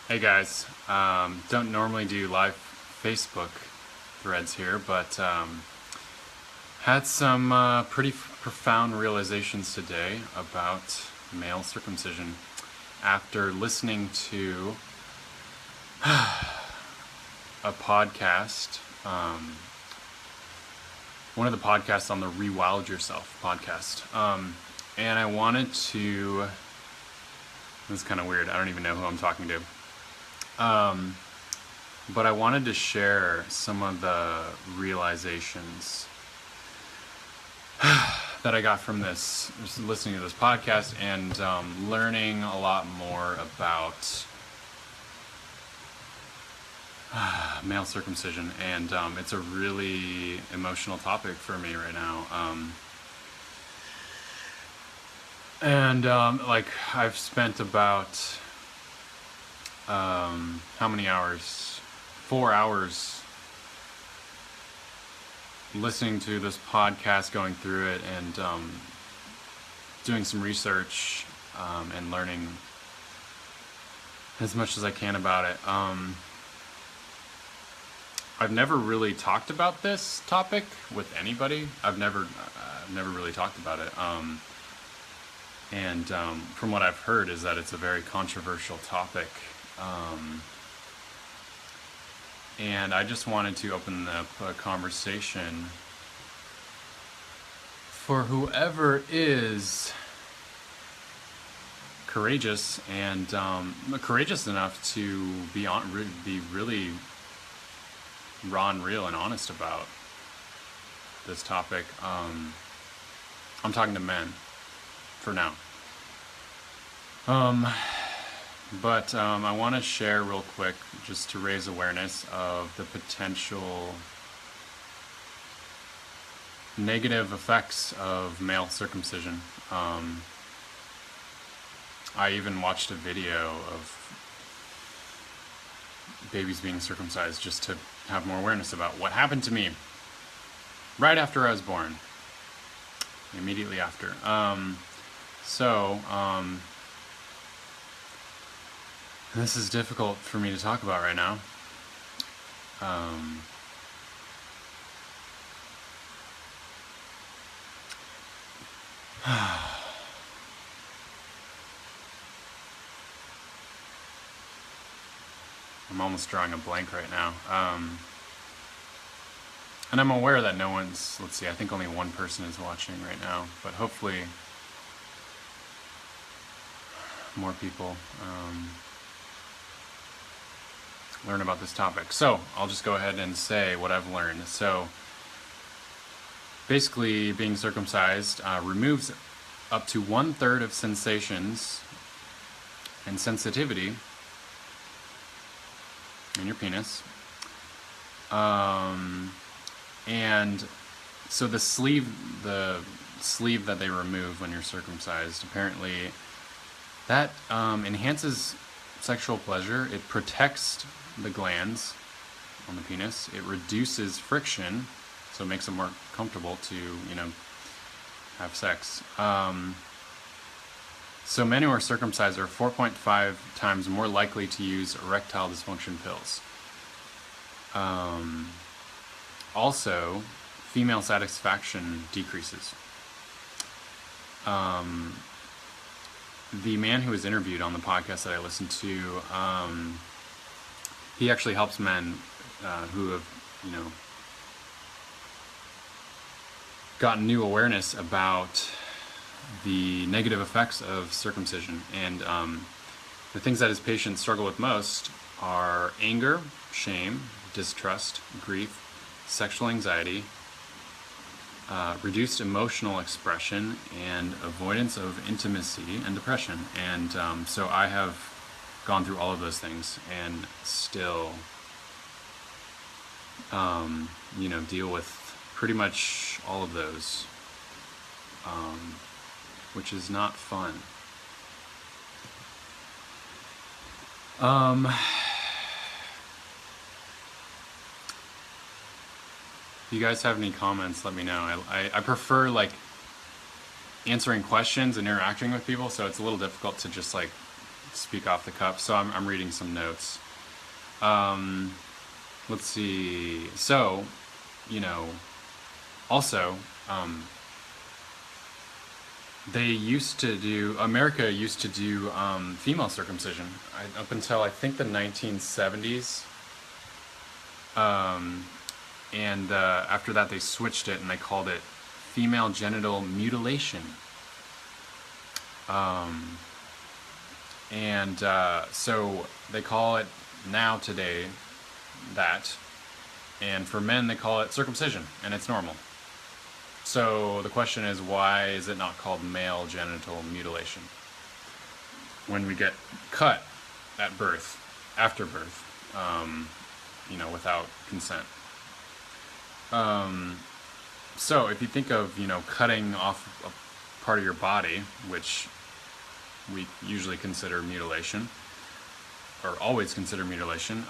Hey guys, don't normally do live Facebook threads here, but had some pretty profound realizations today about male circumcision after listening to a podcast, one of the podcasts on the Rewild Yourself podcast. And I wanted to, this is kind of weird, I don't even know who I'm talking to. But I wanted to share some of the realizations that I got from this, just listening to this podcast and learning a lot more about male circumcision. And it's a really emotional topic for me right now. Like I've spent about how many hours? 4 hours listening to this podcast, going through it, and doing some research and learning as much as I can about it. I've never really talked about this topic with anybody. I've never really talked about it. From what I've heard is that it's a very controversial topic. And I just wanted to open up a conversation for whoever is courageous and courageous enough to be really raw and real and honest about this topic. I'm talking to men for now. But I want to share real quick, just to raise awareness of the potential negative effects of male circumcision. I even watched a video of babies being circumcised just to have more awareness about what happened to me right after I was born, immediately after. This is difficult for me to talk about right now. I'm almost drawing a blank right now. And I'm aware that no one's, let's see, I think only one person is watching right now, but hopefully more people learn about this topic. So I'll just go ahead and say what I've learned. So basically, being circumcised removes up to 1/3 of sensations and sensitivity in your penis. And so the sleeve that they remove when you're circumcised, apparently that enhances sexual pleasure. It protects the glands on the penis. It reduces friction, so it makes it more comfortable to, have sex. So men who are circumcised are 4.5 times more likely to use erectile dysfunction pills. Also, female satisfaction decreases. The man who was interviewed on the podcast that I listened to, he actually helps men who have, gotten new awareness about the negative effects of circumcision. And the things that his patients struggle with most are anger, shame, distrust, grief, sexual anxiety, reduced emotional expression, and avoidance of intimacy and depression. And so I have gone through all of those things and still, deal with pretty much all of those, which is not fun. If you guys have any comments, let me know. I prefer answering questions and interacting with people, so it's a little difficult to just speak off the cuff, so I'm reading some notes. Let's see. So, you know, also, America used to do female circumcision up until I think the 1970s. And after that they switched it and they called it female genital mutilation. So they call it now today that, and for men they call it circumcision, and it's normal. So the question is, why is it not called male genital mutilation when we get cut at birth, after birth, without consent? So if you think of, cutting off a part of your body, which we usually consider mutilation, or always consider mutilation,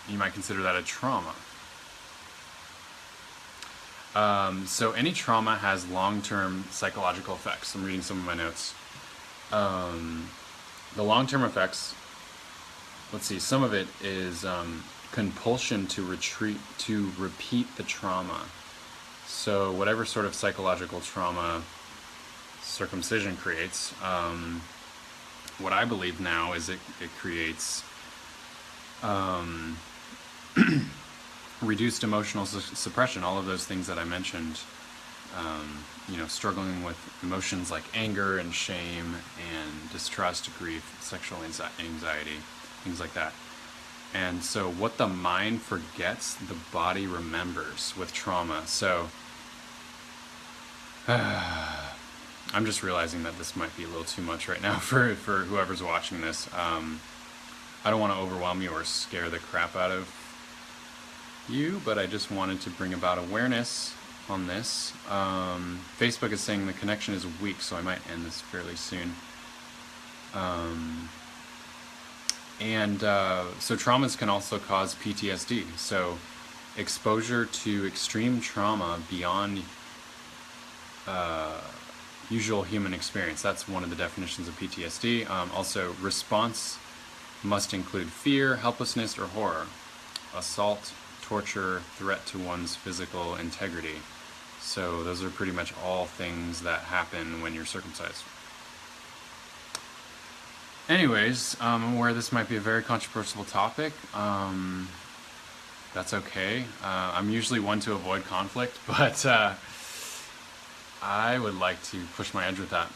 you might consider that a trauma. So any trauma has long-term psychological effects. I'm reading some of my notes. The long-term effects, let's see, some of it is compulsion to repeat the trauma. So whatever sort of psychological trauma circumcision creates, what I believe now is it creates reduced emotional suppression, all of those things that I mentioned, struggling with emotions like anger and shame and distrust, grief, sexual anxiety, things like that. And so what the mind forgets, the body remembers with trauma. So I'm just realizing that this might be a little too much right now for whoever's watching this. I don't want to overwhelm you or scare the crap out of you, but I just wanted to bring about awareness on this. Facebook is saying the connection is weak, so I might end this fairly soon. So traumas can also cause PTSD. So exposure to extreme trauma beyond usual human experience. That's one of the definitions of PTSD. Also, response must include fear, helplessness, or horror. Assault, torture, threat to one's physical integrity. So those are pretty much all things that happen when you're circumcised. Anyways, I'm aware this might be a very controversial topic. That's okay. I'm usually one to avoid conflict, but I would like to push my edge with that.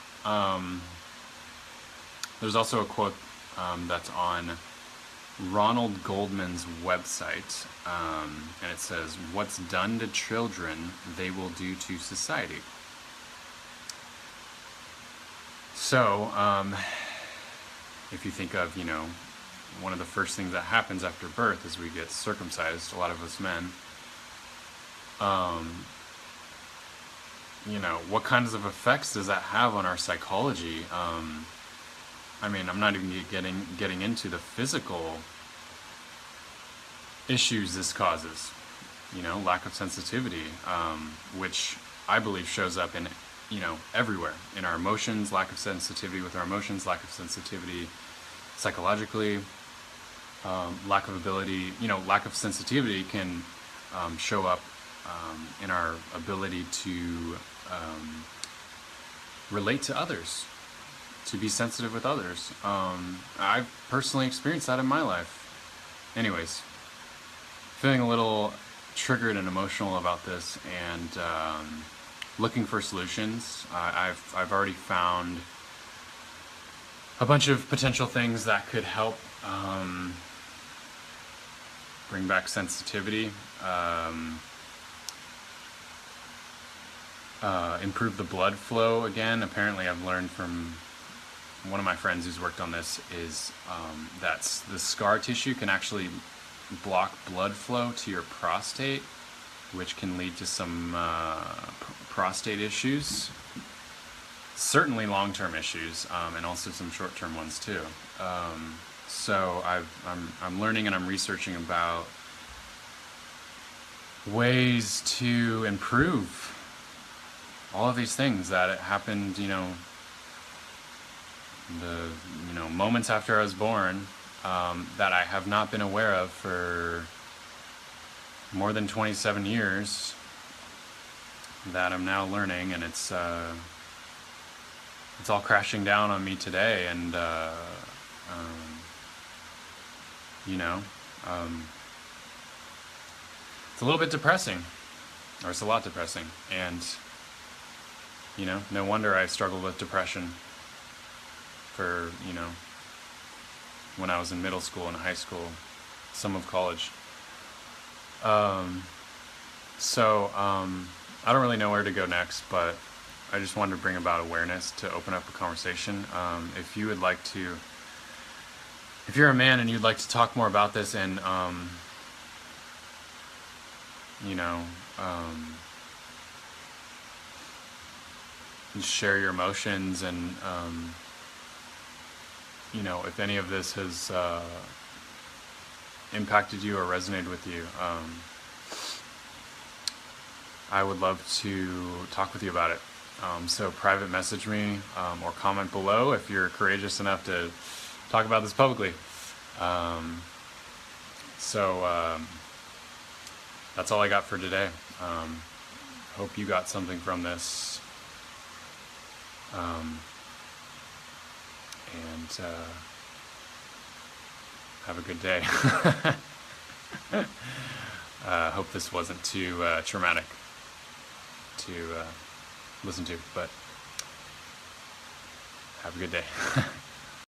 There's also a quote that's on Ronald Goldman's website, and it says, "What's done to children, they will do to society." So, if you think of, one of the first things that happens after birth is we get circumcised, a lot of us men. What kinds of effects does that have on our psychology? I'm not even getting into the physical issues this causes. Lack of sensitivity, which I believe shows up in, everywhere. In our emotions, lack of sensitivity with our emotions, lack of sensitivity psychologically, lack of ability, lack of sensitivity can show up in our ability to relate to others, to be sensitive with others. I've personally experienced that in my life. Anyways, feeling a little triggered and emotional about this, and looking for solutions. I've already found a bunch of potential things that could help bring back sensitivity, improve the blood flow again. Apparently I've learned from one of my friends who's worked on this is that the scar tissue can actually block blood flow to your prostate, which can lead to some prostate issues, certainly long-term issues, and also some short-term ones too. So I'm learning and I'm researching about ways to improve all of these things that happened, the moments after I was born that I have not been aware of for more than 27 years that I'm now learning, and it's all crashing down on me today, and you know, it's a little bit depressing, or it's a lot depressing, and no wonder I struggled with depression for when I was in middle school and high school, some of college. I don't really know where to go next, but I just wanted to bring about awareness to open up a conversation. If you would like to, if you're a man and you'd like to talk more about this and, share your emotions and, if any of this has impacted you or resonated with you, I would love to talk with you about it. So private message me or comment below if you're courageous enough to talk about this publicly. That's all I got for today. Hope you got something from this. And have a good day. Hope this wasn't too traumatic to listen to, but have a good day.